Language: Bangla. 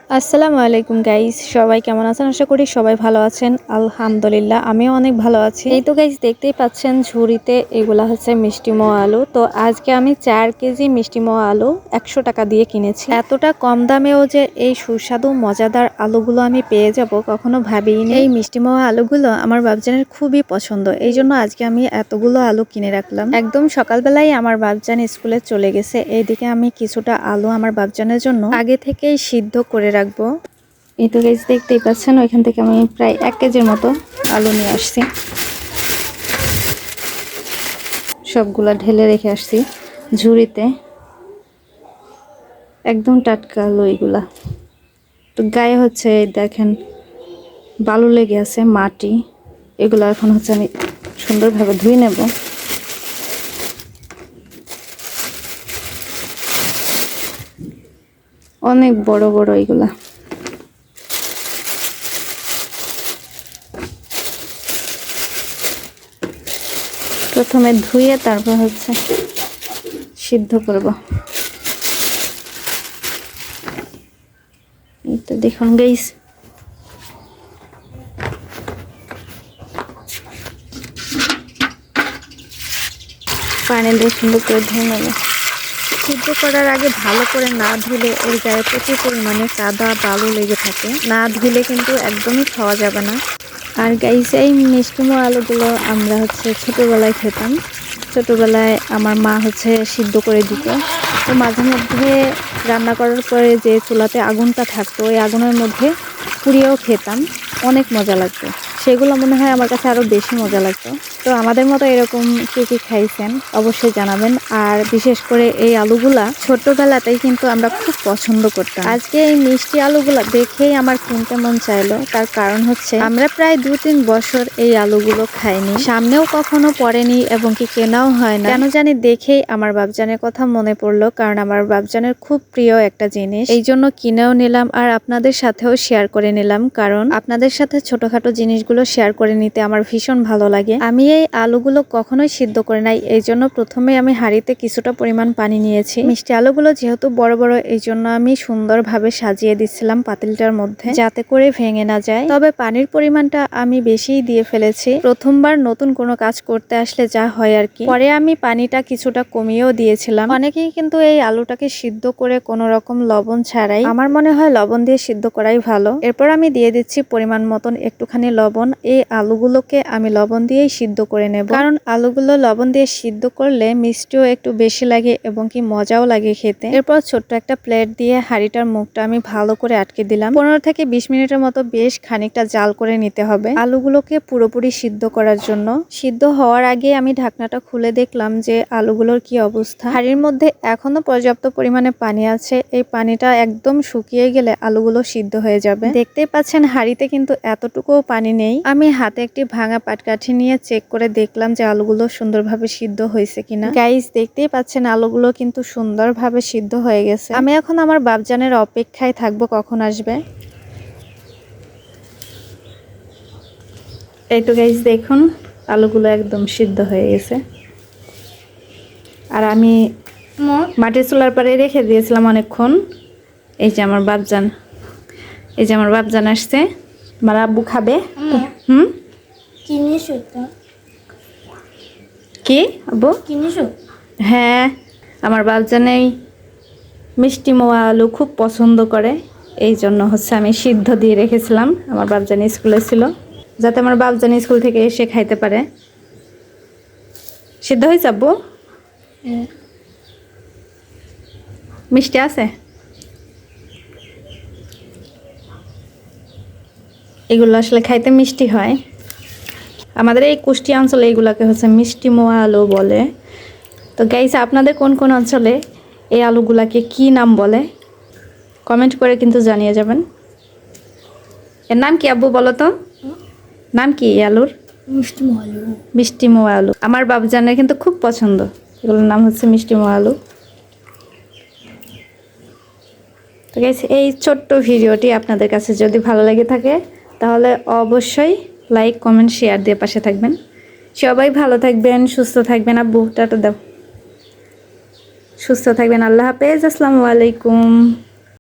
আসসালামু আলাইকুম গাইস, সবাই কেমন আছেন? আশা করি সবাই ভালো আছেন। আলহামদুলিল্লাহ আমিও অনেক ভালো আছি। এই তো গাইস দেখতেই পাচ্ছেন ঝুড়িতে এগুলা হচ্ছে মিষ্টি মোয়া আলু। তো আজকে আমি 4 কেজি মিষ্টি মোয়া আলু 100 টাকা দিয়ে কিনেছি। এতটা কম দামেও যে এই সুস্বাদু মজাদার আলুগুলো আমি পেয়ে যাব কখনো ভাবিনি। এই মিষ্টি মোয়া আলুগুলো আমার বাবজানের খুবই পছন্দ, এই জন্য আজকে আমি এতগুলো আলু কিনে রাখলাম। একদম সকালবেলায় আমার বাবজান স্কুলে চলে গেছে, এইদিকে আমি কিছুটা আলু আমার বাবজানের জন্য আগে থেকেই সিদ্ধ করে রাখবো। এই তো গাইস দেখতেই পাচ্ছেন, ওইখান থেকে আমি প্রায় 1 কেজির মতো আলু নিয়ে আসছি। সবগুলা ঢেলে রেখে আসছি ঝুড়িতে। একদম টাটকা আলু এগুলা। তো গায়ে হচ্ছে দেখেন বালু লেগে আছে, মাটি। এগুলো এখন হচ্ছে আমি সুন্দরভাবে ধুয়ে নেব। অনেক বড় বড় এগুলা। প্রথমে ধুয়ে তারপর হচ্ছে সিদ্ধ করব। এই তো দেখুন গাইস, পানি দিয়ে সুন্দর করে ধুয়ে নেব। সিদ্ধ করার আগে ভালো করে না ধুলে এর গায়ে প্রচুর পরিমাণে কাদা বালু লেগে থাকে। না ধুলে কিন্তু একদমই খাওয়া যাবে না। আর গাইস এই মিষ্টি মোয়া আলুগুলো আমরা হচ্ছে ছোটোবেলায় খেতাম। ছোটোবেলায় আমার মা হচ্ছে সিদ্ধ করে দিত। তো মাঝে মধ্যে রান্না করার পরে যে চুলাতে আগুনটা থাকতো, ওই আগুনের মধ্যে পুড়িয়েও খেতাম, অনেক মজা লাগতো। সেগুলো মনে হয় আমার কাছে আরও বেশি মজা লাগতো। তো আমাদের মতো এরকম কে কে খাইছেন অবশ্যই জানাবেন। আর বিশেষ করে এই আলুগুলা ছোট্টবেলাতেই কিন্তু আমরা খুব পছন্দ করতাম। আজকে এই মিষ্টি আলুগুলা দেখেই আমার কিনতে মন চাইলো। তার কারণ হচ্ছে আমরা প্রায় 2-3 বছর এই আলুগুলো খাইনি, সামনেও কখনো পড়েনি এবং কি কেনাও হয় না। কেন জানি দেখেই আমার বাবজানের কথা মনে পড়লো, কারণ আমার বাবজানের খুব প্রিয় একটা জিনিস, এই জন্য কিনেও নিলাম আর আপনাদের সাথেও শেয়ার করে নিলাম। কারণ আপনাদের সাথে ছোটখাটো জিনিসগুলো শেয়ার করে নিতে আমার ভীষণ ভালো লাগে। আমি এই আলুগুলো কখনোই সিদ্ধ করে নাই, এই জন্য প্রথমে আমি হাঁড়িতে কিছুটা পরিমাণ পানি নিয়েছি। মিষ্টি আলুগুলো যেহেতু বড় বড়, এই জন্য আমি সুন্দরভাবে সাজিয়ে দিচ্ছিলাম পাতিলটার মধ্যে, যাতে করে ভেঙে না যায়। তবে পানির পরিমাণটা আমি বেশিই দিয়ে ফেলেছি, প্রথমবার নতুন কোনো কাজ করতে আসলে যা হয় আর কি। পরে আমি পানিটা কিছুটা কমিয়েও দিয়েছিলাম। অনেকেই কিন্তু এই আলুটাকে সিদ্ধ করে কোনো রকম লবণ ছাড়াই, আমার মনে হয় লবণ দিয়ে সিদ্ধ করাই ভালো। এরপর আমি দিয়ে দিচ্ছি পরিমাণ মতন একটুখানি লবণ। এই আলুগুলোকে আমি লবণ দিয়েই সিদ্ধ করে নেব, কারণ আলুগুলো লবণ দিয়ে সিদ্ধ করলে মিষ্টিও একটু বেশি লাগে এবং কি মজাও লাগে খেতে। এরপর ছোট্ট একটা প্লেট দিয়ে হাঁড়িটার মুখটা আমি ভালো করে আটকে দিলাম। 15 থেকে 20 মিনিটের মতো বেশ খানিকটা জাল করে নিতে হবে আলুগুলোকে পুরোপুরি সিদ্ধ করার জন্য। সিদ্ধ হওয়ার আগে আমি ঢাকনাটা খুলে দেখলাম যে আলুগুলোর কি অবস্থা। হাঁড়ির মধ্যে এখনো পর্যাপ্ত পরিমাণে পানি আছে, এই পানিটা একদম শুকিয়ে গেলে আলুগুলো সিদ্ধ হয়ে যাবে। দেখতেই পাচ্ছেন হাঁড়িতে কিন্তু এতটুকুও পানি নেই। আমি হাতে একটি ভাঙা পাটকাঠি নিয়ে চেক করে দেখলাম যে আলুগুলো সুন্দরভাবে সিদ্ধ হয়েছে কিনা। গাইস দেখতেই পাচ্ছেন আলুগুলো কিন্তু সুন্দরভাবে সিদ্ধ হয়ে গেছে। আমি এখন আমার বাবজানের অপেক্ষায় থাকবো কখন আসবে। এই তো গাইস দেখুন আলুগুলো একদম সিদ্ধ হয়ে গেছে। আর আমি মাটির চুলার পরে রেখে দিয়েছিলাম অনেকক্ষণ। এই যে আমার বাবজান, এই যে আমার বাবজান আসছে, আমার আব্বু খাবে। কি আব্বু? হ্যাঁ, আমার বাবজান এই মিষ্টি মোয়া আলু খুব পছন্দ করে, এই জন্য হচ্ছে আমি সিদ্ধ দিয়ে রেখেছিলাম। আমার বাবজান স্কুলে ছিল, যাতে আমার বাবজান স্কুল থেকে এসে খাইতে পারে। সিদ্ধ হয়েছে আব্বু? মিষ্টি আছে? এগুলো আসলে খাইতে মিষ্টি হয়। আমাদের এই কুষ্টিয়া অঞ্চলে এইগুলাকে হচ্ছে মিষ্টি মোয়া আলু বলে। তো গাইস আপনাদের কোন কোন অঞ্চলে এই আলুগুলাকে কি নাম বলে কমেন্ট করে কিন্তু জানিয়ে যাবেন। এর নাম কি আব্বু বলো তো? নাম কি এই আলুর? মিষ্টি মোয়া আলু। মিষ্টি মোয়া আলু আমার বাবুজানের কিন্তু খুব পছন্দ। এগুলোর নাম হচ্ছে মিষ্টি মোয়া আলু। তো গাইস এই ছোট্ট ভিডিওটি আপনাদের কাছে যদি ভালো লেগে থাকে তাহলে অবশ্যই লাইক কমেন্ট শেয়ার দিয়ে পাশে থাকবেন। সবাই ভালো থাকবেন, সুস্থ থাকবেন। আব্বু টাটা দাও। সুস্থ থাকবেন। আল্লাহ হাফেজ। আসসালামু আলাইকুম।